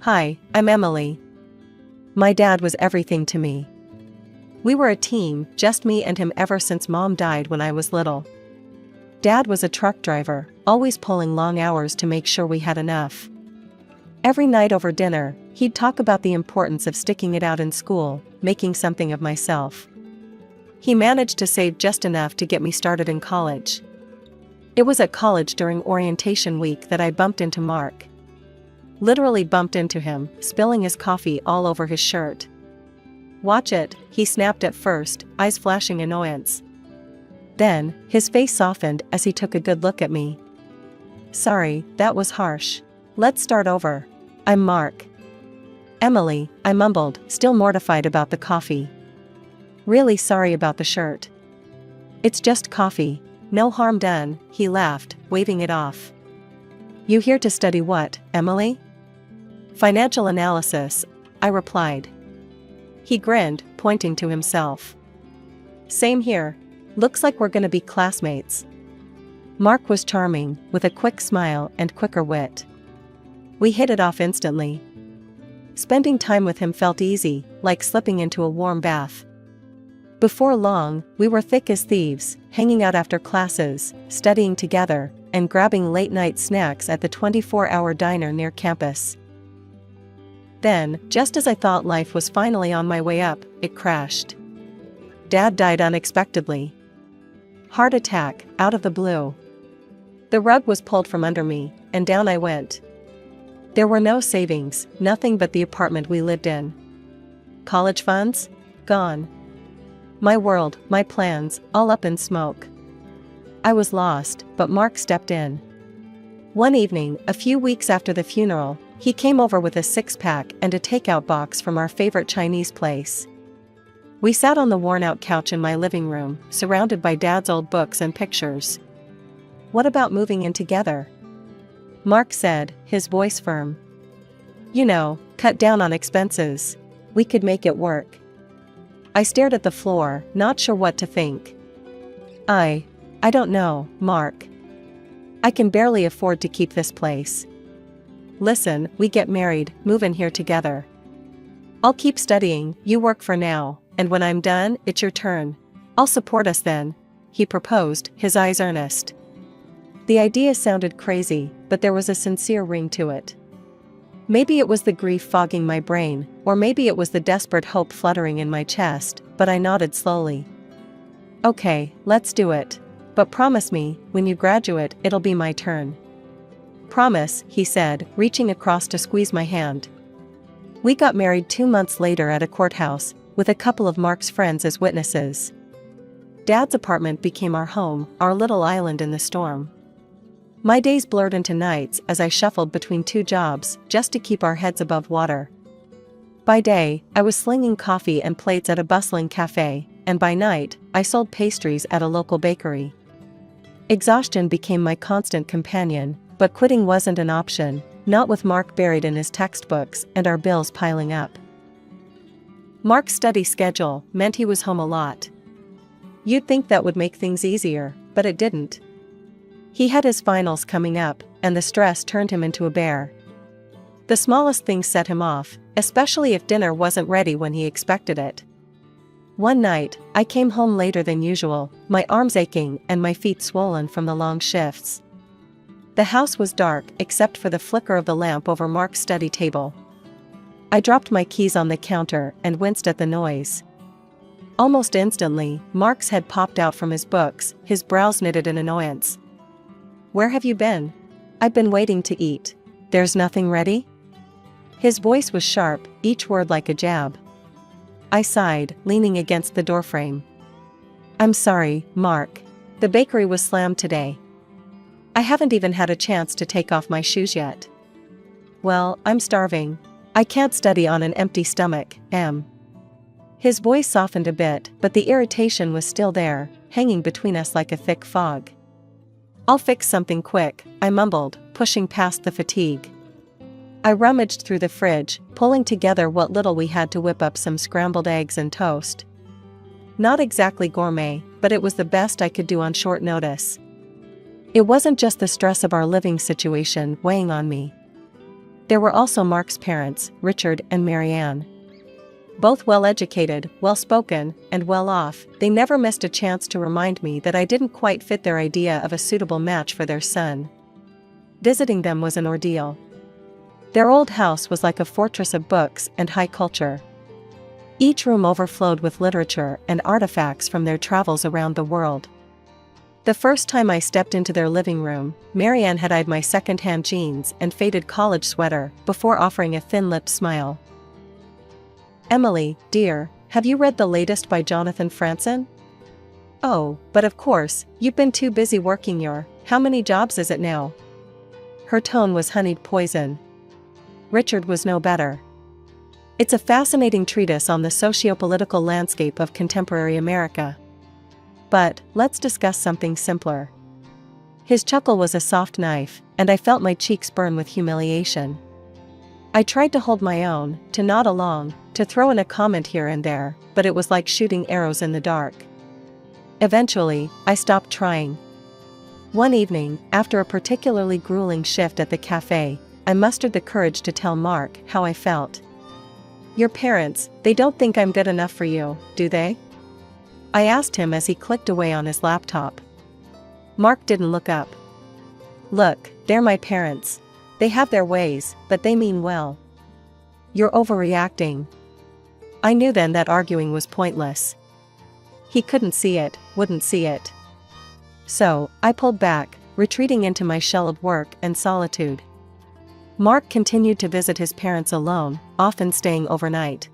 Hi, I'm Emily. My dad was everything to me. We were a team, just me and him ever since Mom died when I was little. Dad was a truck driver, always pulling long hours to make sure we had enough. Every night over dinner, he'd talk about the importance of sticking it out in school, making something of myself. He managed to save just enough to get me started in college. It was at college during orientation week that I bumped into Mark. Literally bumped into him, spilling his coffee all over his shirt. "Watch it," he snapped at first, eyes flashing annoyance. Then, his face softened as he took a good look at me. "Sorry, that was harsh. Let's start over. I'm Mark." "Emily," I mumbled, still mortified about the coffee. "Really sorry about the shirt." "It's just coffee. No harm done," he laughed, waving it off. "You here to study what, Emily?" "Financial analysis," I replied. He grinned, pointing to himself. "Same here. Looks like we're gonna be classmates." Mark was charming, with a quick smile and quicker wit. We hit it off instantly. Spending time with him felt easy, like slipping into a warm bath. Before long, we were thick as thieves, hanging out after classes, studying together, and grabbing late-night snacks at the 24-hour diner near campus. Then, just as I thought life was finally on my way up, it crashed. Dad died unexpectedly. Heart attack, out of the blue. The rug was pulled from under me, and down I went. There were no savings, nothing but the apartment we lived in. College funds? Gone. My world, my plans, all up in smoke. I was lost, but Mark stepped in. One evening, a few weeks after the funeral, he came over with a six-pack and a takeout box from our favorite Chinese place. We sat on the worn-out couch in my living room, surrounded by Dad's old books and pictures. "What about moving in together?" Mark said, his voice firm. "You know, cut down on expenses. We could make it work." I stared at the floor, not sure what to think. I don't know, Mark. I can barely afford to keep this place. Listen, we get married, move in here together. I'll keep studying, you work for now, and when I'm done, it's your turn. I'll support us then," he proposed, his eyes earnest. The idea sounded crazy, but there was a sincere ring to it. Maybe it was the grief fogging my brain, or maybe it was the desperate hope fluttering in my chest, but I nodded slowly. "Okay, let's do it. But promise me, when you graduate, it'll be my turn." "Promise," he said, reaching across to squeeze my hand. We got married 2 months later at a courthouse, with a couple of Mark's friends as witnesses. Dad's apartment became our home, our little island in the storm. My days blurred into nights as I shuffled between 2 jobs, just to keep our heads above water. By day, I was slinging coffee and plates at a bustling cafe, and by night, I sold pastries at a local bakery. Exhaustion became my constant companion, but quitting wasn't an option, not with Mark buried in his textbooks and our bills piling up. Mark's study schedule meant he was home a lot. You'd think that would make things easier, but it didn't. He had his finals coming up, and the stress turned him into a bear. The smallest thing set him off, especially if dinner wasn't ready when he expected it. One night, I came home later than usual, my arms aching and my feet swollen from the long shifts. The house was dark except for the flicker of the lamp over Mark's study table. I dropped my keys on the counter and winced at the noise. Almost instantly, Mark's head popped out from his books, his brows knitted in annoyance. "Where have you been? I've been waiting to eat. There's nothing ready?" His voice was sharp, each word like a jab. I sighed, leaning against the doorframe. "I'm sorry, Mark. The bakery was slammed today. I haven't even had a chance to take off my shoes yet." "Well, I'm starving. I can't study on an empty stomach, His voice softened a bit, but the irritation was still there, hanging between us like a thick fog. "I'll fix something quick," I mumbled, pushing past the fatigue. I rummaged through the fridge, pulling together what little we had to whip up some scrambled eggs and toast. Not exactly gourmet, but it was the best I could do on short notice. It wasn't just the stress of our living situation weighing on me. There were also Mark's parents, Richard and Marianne. Both well-educated, well-spoken, and well-off, they never missed a chance to remind me that I didn't quite fit their idea of a suitable match for their son. Visiting them was an ordeal. Their old house was like a fortress of books and high culture. Each room overflowed with literature and artifacts from their travels around the world. The first time I stepped into their living room, Marianne had eyed my second-hand jeans and faded college sweater before offering a thin-lipped smile. "Emily, dear, have you read the latest by Jonathan Franzen?" "Oh, but of course, you've been too busy working your, how many jobs is it now?" Her tone was honeyed poison. Richard was no better. "It's a fascinating treatise on the socio-political landscape of contemporary America. But, let's discuss something simpler." His chuckle was a soft knife, and I felt my cheeks burn with humiliation. I tried to hold my own, to nod along, to throw in a comment here and there, but it was like shooting arrows in the dark. Eventually, I stopped trying. One evening, after a particularly grueling shift at the cafe, I mustered the courage to tell Mark how I felt. "Your parents, they don't think I'm good enough for you, do they?" I asked him as he clicked away on his laptop. Mark didn't look up. "Look, they're my parents. They have their ways, but they mean well." "You're overreacting." I knew then that arguing was pointless. He couldn't see it, wouldn't see it. So, I pulled back, retreating into my shell of work and solitude. Mark continued to visit his parents alone, often staying overnight.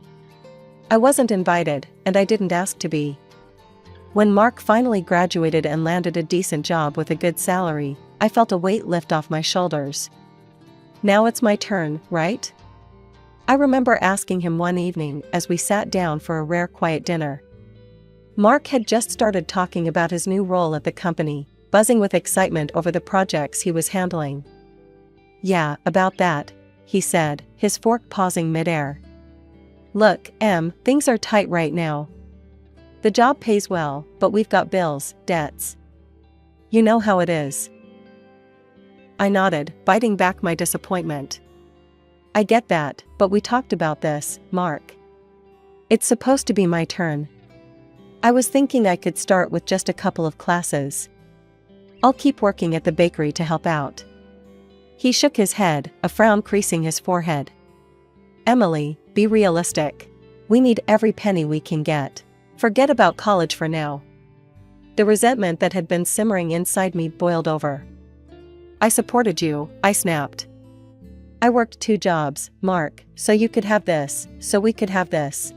I wasn't invited, and I didn't ask to be. When Mark finally graduated and landed a decent job with a good salary, I felt a weight lift off my shoulders. Now it's my turn, right? I remember asking him one evening as we sat down for a rare quiet dinner. Mark had just started talking about his new role at the company, buzzing with excitement over the projects he was handling. "Yeah, about that," he said, his fork pausing midair. "Look, Em, things are tight right now. The job pays well, but we've got bills, debts. You know how it is." I nodded, biting back my disappointment. "I get that, but we talked about this, Mark. It's supposed to be my turn. I was thinking I could start with just a couple of classes. I'll keep working at the bakery to help out." He shook his head, a frown creasing his forehead. "Emily, be realistic. We need every penny we can get. Forget about college for now." The resentment that had been simmering inside me boiled over. "I supported you," I snapped. "I worked 2 jobs, Mark, so you could have this, so we could have this.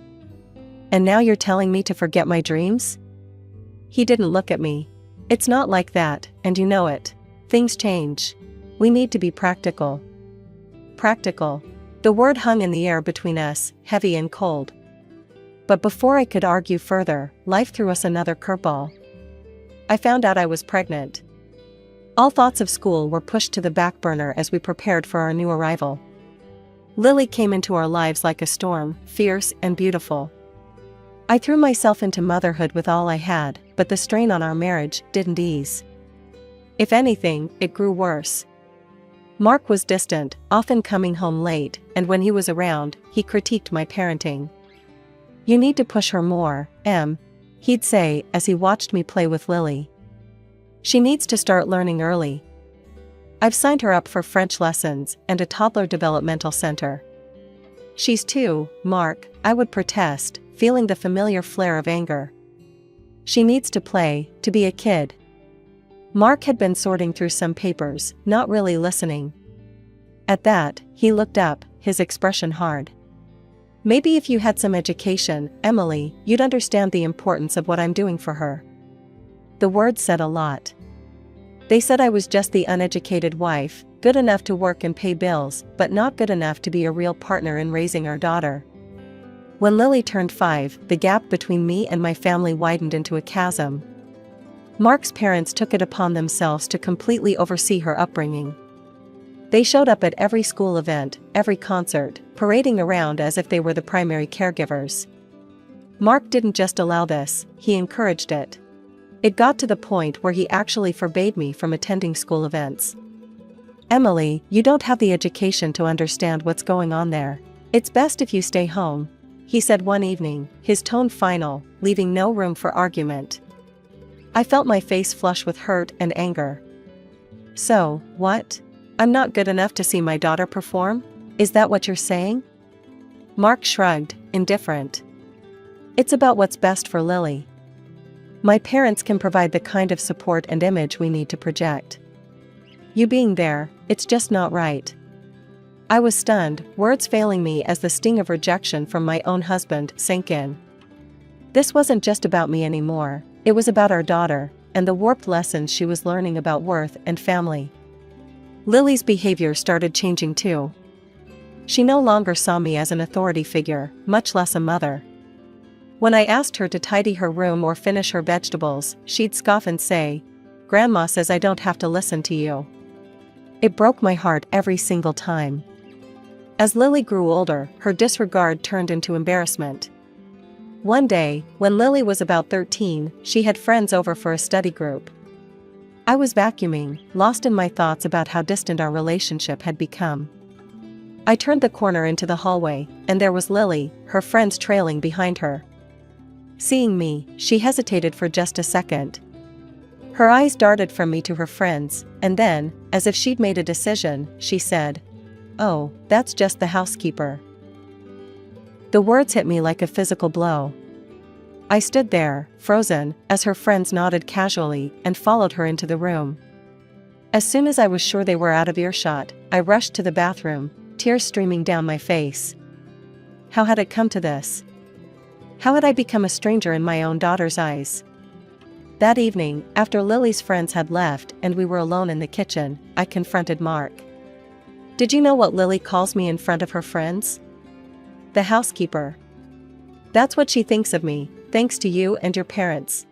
And now you're telling me to forget my dreams?" He didn't look at me. "It's not like that, and you know it. Things change. We need to be practical." Practical. The word hung in the air between us, heavy and cold. But before I could argue further, life threw us another curveball. I found out I was pregnant. All thoughts of school were pushed to the back burner as we prepared for our new arrival. Lily came into our lives like a storm, fierce and beautiful. I threw myself into motherhood with all I had, but the strain on our marriage didn't ease. If anything, it grew worse. Mark was distant, often coming home late, and when he was around, he critiqued my parenting. "You need to push her more, Em," he'd say as he watched me play with Lily. "She needs to start learning early. I've signed her up for French lessons and a toddler developmental center." "She's 2, Mark," I would protest, feeling the familiar flare of anger. "She needs to play, to be a kid." Mark had been sorting through some papers, not really listening. At that, he looked up, his expression hard. "Maybe if you had some education, Emily, you'd understand the importance of what I'm doing for her." The words said a lot. They said I was just the uneducated wife, good enough to work and pay bills, but not good enough to be a real partner in raising our daughter. When Lily turned 5, the gap between me and my family widened into a chasm. Mark's parents took it upon themselves to completely oversee her upbringing. They showed up at every school event, every concert, parading around as if they were the primary caregivers. Mark didn't just allow this, he encouraged it. It got to the point where he actually forbade me from attending school events. "Emily, you don't have the education to understand what's going on there. It's best if you stay home," he said one evening, his tone final, leaving no room for argument. I felt my face flush with hurt and anger. "So, what? I'm not good enough to see my daughter perform? Is that what you're saying?" Mark shrugged, indifferent. "It's about what's best for Lily. My parents can provide the kind of support and image we need to project. You being there, it's just not right." I was stunned, words failing me as the sting of rejection from my own husband sank in. This wasn't just about me anymore, it was about our daughter, and the warped lessons she was learning about worth and family. Lily's behavior started changing too. She no longer saw me as an authority figure, much less a mother. When I asked her to tidy her room or finish her vegetables, she'd scoff and say, "Grandma says I don't have to listen to you." It broke my heart every single time. As Lily grew older, her disregard turned into embarrassment. One day, when Lily was about 13, she had friends over for a study group. I was vacuuming, lost in my thoughts about how distant our relationship had become. I turned the corner into the hallway, and there was Lily, her friends trailing behind her. Seeing me, she hesitated for just a second. Her eyes darted from me to her friends, and then, as if she'd made a decision, she said, "Oh, that's just the housekeeper." The words hit me like a physical blow. I stood there, frozen, as her friends nodded casually and followed her into the room. As soon as I was sure they were out of earshot, I rushed to the bathroom, tears streaming down my face. How had it come to this? How had I become a stranger in my own daughter's eyes? That evening, after Lily's friends had left and we were alone in the kitchen, I confronted Mark. "Did you know what Lily calls me in front of her friends? The housekeeper. That's what she thinks of me, thanks to you and your parents."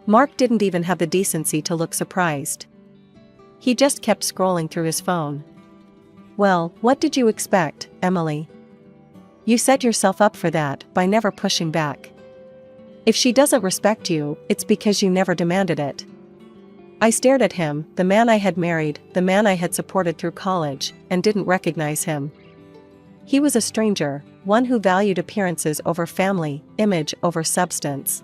Mark didn't even have the decency to look surprised. He just kept scrolling through his phone. "Well, what did you expect, Emily? You set yourself up for that by never pushing back. If she doesn't respect you, it's because you never demanded it." I stared at him, the man I had married, the man I had supported through college, and didn't recognize him. He was a stranger, one who valued appearances over family, image over substance.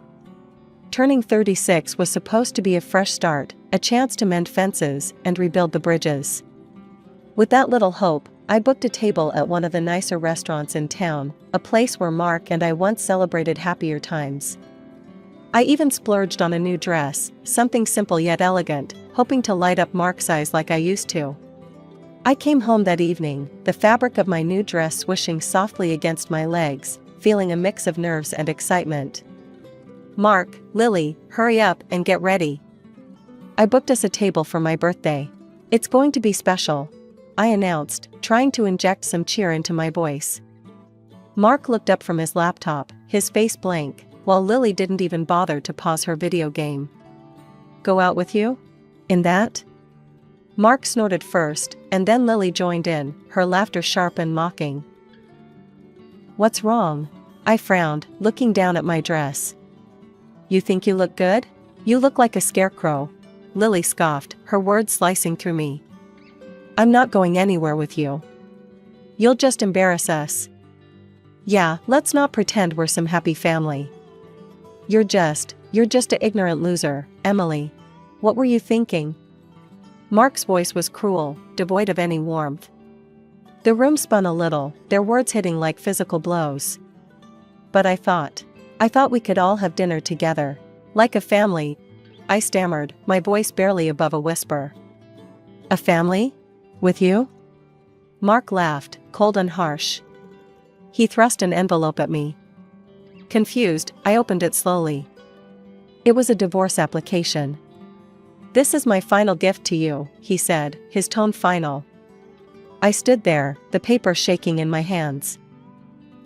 Turning 36 was supposed to be a fresh start, a chance to mend fences and rebuild the bridges. With that little hope, I booked a table at one of the nicer restaurants in town, a place where Mark and I once celebrated happier times. I even splurged on a new dress, something simple yet elegant, hoping to light up Mark's eyes like I used to. I came home that evening, the fabric of my new dress swishing softly against my legs, feeling a mix of nerves and excitement. "Mark, Lily, hurry up and get ready. I booked us a table for my birthday. It's going to be special," I announced, trying to inject some cheer into my voice. Mark looked up from his laptop, his face blank, while Lily didn't even bother to pause her video game. "Go out with you? In that?" Mark snorted first, and then Lily joined in, her laughter sharp and mocking. "What's wrong?" I frowned, looking down at my dress. "You think you look good? You look like a scarecrow," Lily scoffed, her words slicing through me. "I'm not going anywhere with you. You'll just embarrass us. Yeah, let's not pretend we're some happy family. You're just an ignorant loser, Emily. What were you thinking?" Mark's voice was cruel, devoid of any warmth. The room spun a little, their words hitting like physical blows. "But I thought we could all have dinner together, like a family," I stammered, my voice barely above a whisper. "A family? With you?" Mark laughed, cold and harsh. He thrust an envelope at me. Confused, I opened it slowly. It was a divorce application. "This is my final gift to you," he said, his tone final. I stood there, the paper shaking in my hands.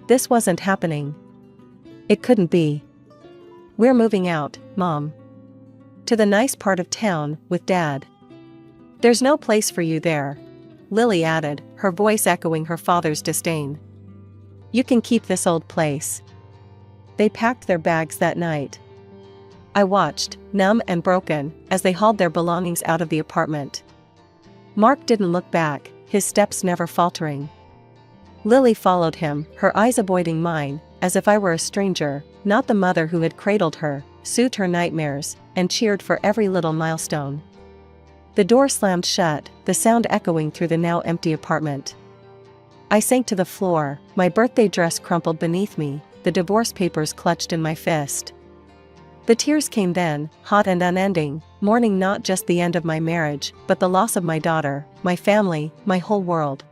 This wasn't happening. It couldn't be. "We're moving out, Mom. To the nice part of town, with Dad." "There's no place for you there," Lily added, her voice echoing her father's disdain. "You can keep this old place." They packed their bags that night. I watched, numb and broken, as they hauled their belongings out of the apartment. Mark didn't look back, his steps never faltering. Lily followed him, her eyes avoiding mine, as if I were a stranger, not the mother who had cradled her, soothed her nightmares, and cheered for every little milestone. The door slammed shut, the sound echoing through the now empty apartment. I sank to the floor, my birthday dress crumpled beneath me, the divorce papers clutched in my fist. The tears came then, hot and unending, mourning not just the end of my marriage, but the loss of my daughter, my family, my whole world.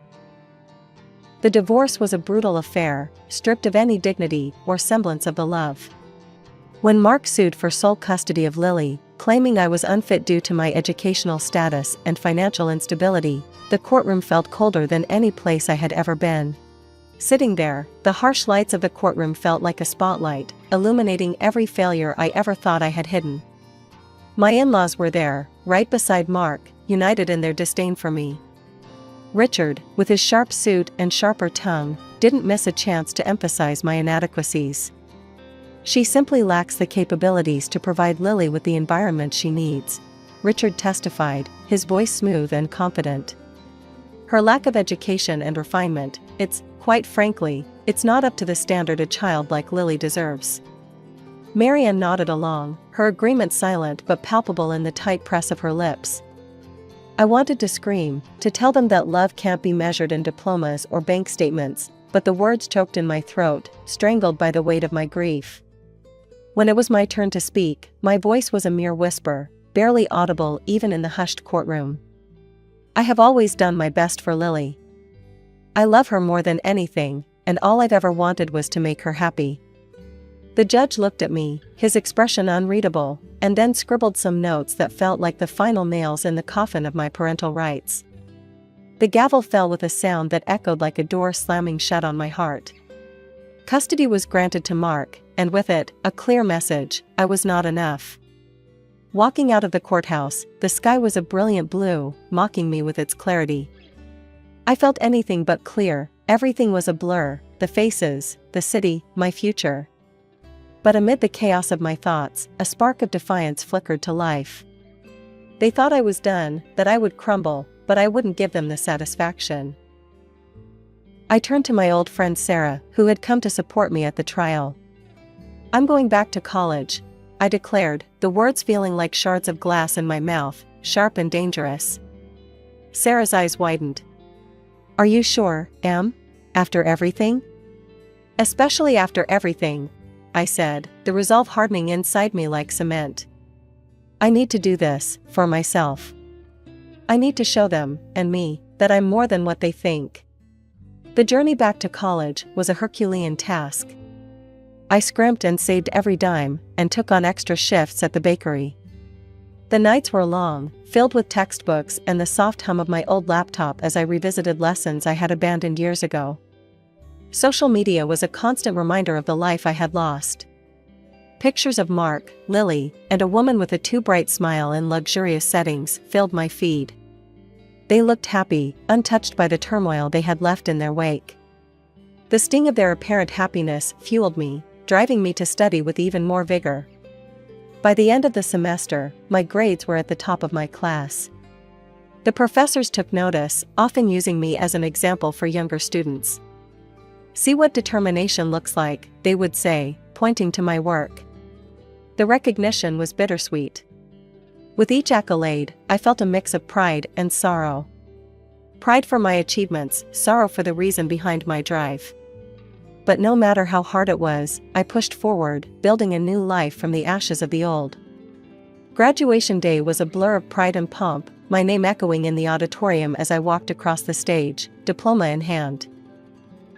The divorce was a brutal affair, stripped of any dignity or semblance of the love. When Mark sued for sole custody of Lily, claiming I was unfit due to my educational status and financial instability, the courtroom felt colder than any place I had ever been. Sitting there, the harsh lights of the courtroom felt like a spotlight, illuminating every failure I ever thought I had hidden. My in-laws were there, right beside Mark, united in their disdain for me. Richard, with his sharp suit and sharper tongue, didn't miss a chance to emphasize my inadequacies. She simply lacks the capabilities to provide Lily with the environment she needs, Richard testified, his voice smooth and confident. Her lack of education and refinement, quite frankly, it's not up to the standard a child like Lily deserves. Marianne nodded along, her agreement silent but palpable in the tight press of her lips. I wanted to scream, to tell them that love can't be measured in diplomas or bank statements, but the words choked in my throat, strangled by the weight of my grief. When it was my turn to speak, my voice was a mere whisper, barely audible even in the hushed courtroom. I have always done my best for Lily. I love her more than anything, and all I've ever wanted was to make her happy. The judge looked at me, his expression unreadable, and then scribbled some notes that felt like the final nails in the coffin of my parental rights. The gavel fell with a sound that echoed like a door slamming shut on my heart. Custody was granted to Mark, and with it, a clear message: I was not enough. Walking out of the courthouse, the sky was a brilliant blue, mocking me with its clarity. I felt anything but clear, everything was a blur, the faces, the city, my future. But amid the chaos of my thoughts, a spark of defiance flickered to life. They thought I was done, that I would crumble, but I wouldn't give them the satisfaction. I turned to my old friend Sarah, who had come to support me at the trial. I'm going back to college, I declared, the words feeling like shards of glass in my mouth, sharp and dangerous. Sarah's eyes widened. Are you sure, Em? After everything? Especially after everything, I said, the resolve hardening inside me like cement. I need to do this, for myself. I need to show them, and me, that I'm more than what they think. The journey back to college was a Herculean task. I scrimped and saved every dime, and took on extra shifts at the bakery. The nights were long, filled with textbooks and the soft hum of my old laptop as I revisited lessons I had abandoned years ago. Social media was a constant reminder of the life I had lost. Pictures of Mark, Lily, and a woman with a too bright smile in luxurious settings filled my feed. They looked happy, untouched by the turmoil they had left in their wake. The sting of their apparent happiness fueled me, driving me to study with even more vigor. By the end of the semester, my grades were at the top of my class. The professors took notice, often using me as an example for younger students. See what determination looks like, they would say, pointing to my work. The recognition was bittersweet. With each accolade, I felt a mix of pride and sorrow. Pride for my achievements, sorrow for the reason behind my drive. But no matter how hard it was, I pushed forward, building a new life from the ashes of the old. Graduation day was a blur of pride and pomp, my name echoing in the auditorium as I walked across the stage, diploma in hand.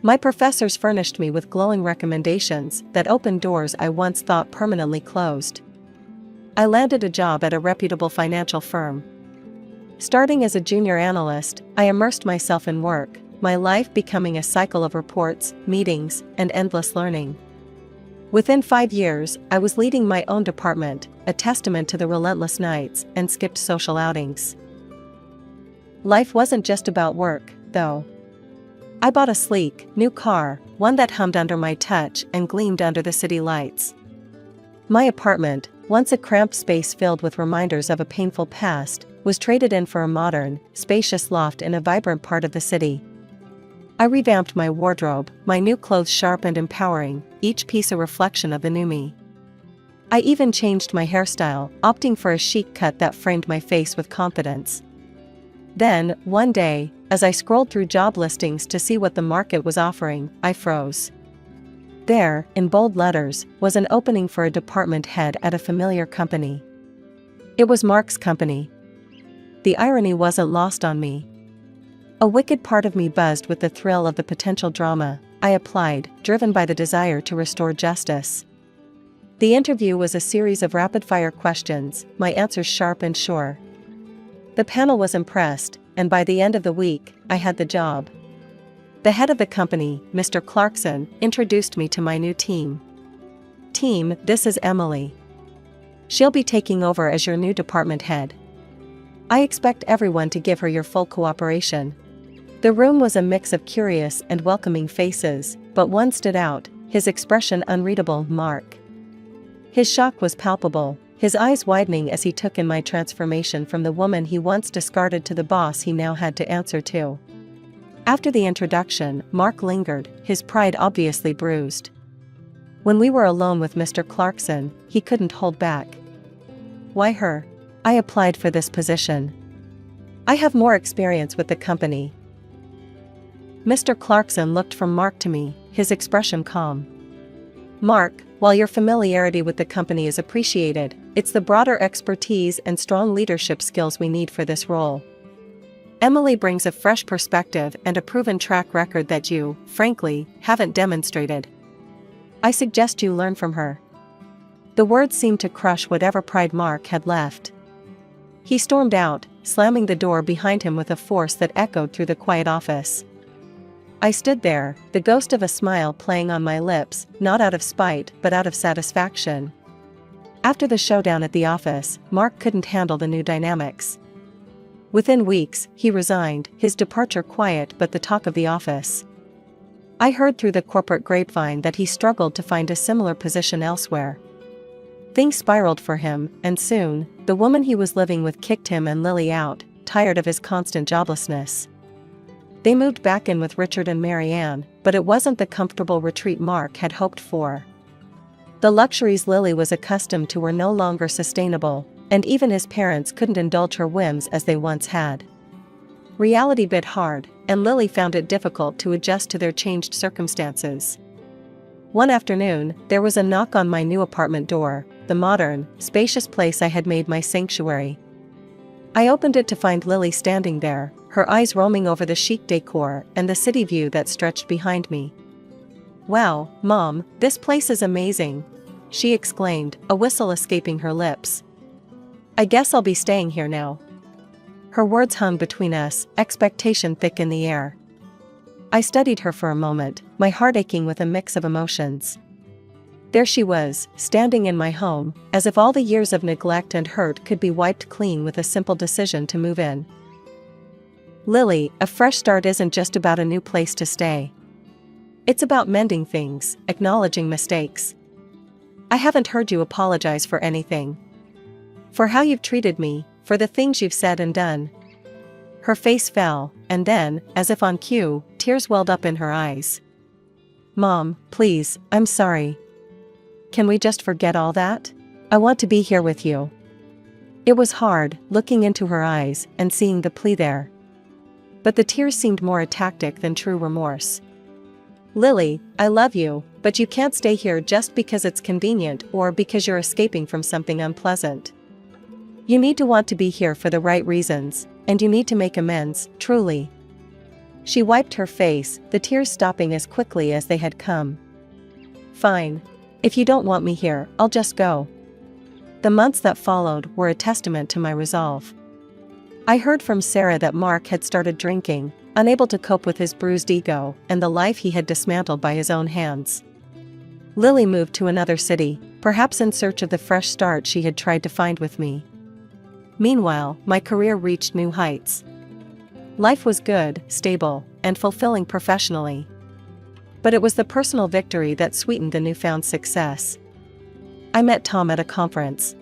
My professors furnished me with glowing recommendations that opened doors I once thought permanently closed. I landed a job at a reputable financial firm. Starting as a junior analyst, I immersed myself in work, my life becoming a cycle of reports, meetings, and endless learning. Within 5 years, I was leading my own department, a testament to the relentless nights and skipped social outings. Life wasn't just about work, though. I bought a sleek, new car, one that hummed under my touch and gleamed under the city lights. My apartment, once a cramped space filled with reminders of a painful past, was traded in for a modern, spacious loft in a vibrant part of the city. I revamped my wardrobe, my new clothes sharp and empowering, each piece a reflection of the new me. I even changed my hairstyle, opting for a chic cut that framed my face with confidence. Then, one day, as I scrolled through job listings to see what the market was offering, I froze. There, in bold letters, was an opening for a department head at a familiar company. It was Mark's company. The irony wasn't lost on me. A wicked part of me buzzed with the thrill of the potential drama. I applied, driven by the desire to restore justice. The interview was a series of rapid-fire questions, my answers sharp and sure. The panel was impressed, and by the end of the week, I had the job. The head of the company, Mr. Clarkson, introduced me to my new team. Team, this is Emily. She'll be taking over as your new department head. I expect everyone to give her your full cooperation. The room was a mix of curious and welcoming faces, but one stood out, his expression unreadable, Mark. His shock was palpable, his eyes widening as he took in my transformation from the woman he once discarded to the boss he now had to answer to. After the introduction, Mark lingered, his pride obviously bruised. When we were alone with Mr. Clarkson, he couldn't hold back. Why her? I applied for this position. I have more experience with the company. Mr. Clarkson looked from Mark to me, his expression calm. Mark, while your familiarity with the company is appreciated, it's the broader expertise and strong leadership skills we need for this role. Emily brings a fresh perspective and a proven track record that you, frankly, haven't demonstrated. I suggest you learn from her. The words seemed to crush whatever pride Mark had left. He stormed out, slamming the door behind him with a force that echoed through the quiet office. I stood there, the ghost of a smile playing on my lips, not out of spite but out of satisfaction. After the showdown at the office, Mark couldn't handle the new dynamics. Within weeks, he resigned, his departure quiet but the talk of the office. I heard through the corporate grapevine that he struggled to find a similar position elsewhere. Things spiraled for him, and soon, the woman he was living with kicked him and Lily out, tired of his constant joblessness. They moved back in with Richard and Marianne, but it wasn't the comfortable retreat Mark had hoped for. The luxuries Lily was accustomed to were no longer sustainable, and even his parents couldn't indulge her whims as they once had. Reality bit hard, and Lily found it difficult to adjust to their changed circumstances. One afternoon, there was a knock on my new apartment door, the modern, spacious place I had made my sanctuary. I opened it to find Lily standing there, her eyes roaming over the chic decor and the city view that stretched behind me. "Wow, Mom, this place is amazing," she exclaimed, a whistle escaping her lips. "I guess I'll be staying here now." Her words hung between us, expectation thick in the air. I studied her for a moment, my heart aching with a mix of emotions. There she was, standing in my home, as if all the years of neglect and hurt could be wiped clean with a simple decision to move in. "Lily, a fresh start isn't just about a new place to stay. It's about mending things, acknowledging mistakes. I haven't heard you apologize for anything. For how you've treated me, for the things you've said and done." Her face fell, and then, as if on cue, tears welled up in her eyes. "Mom, please, I'm sorry. Can we just forget all that? I want to be here with you." It was hard, looking into her eyes and seeing the plea there. But the tears seemed more a tactic than true remorse. "Lily, I love you, but you can't stay here just because it's convenient or because you're escaping from something unpleasant. You need to want to be here for the right reasons, and you need to make amends, truly." She wiped her face, the tears stopping as quickly as they had come. "Fine. If you don't want me here, I'll just go." The months that followed were a testament to my resolve. I heard from Sarah that Mark had started drinking, unable to cope with his bruised ego and the life he had dismantled by his own hands. Lily moved to another city, perhaps in search of the fresh start she had tried to find with me. Meanwhile, my career reached new heights. Life was good, stable, and fulfilling professionally. But it was the personal victory that sweetened the newfound success. I met Tom at a conference.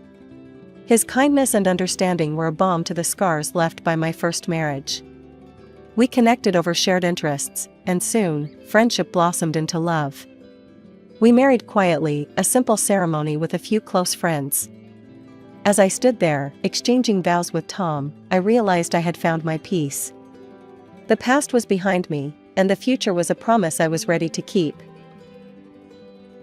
His kindness and understanding were a balm to the scars left by my first marriage. We connected over shared interests, and soon, friendship blossomed into love. We married quietly, a simple ceremony with a few close friends. As I stood there, exchanging vows with Tom, I realized I had found my peace. The past was behind me, and the future was a promise I was ready to keep.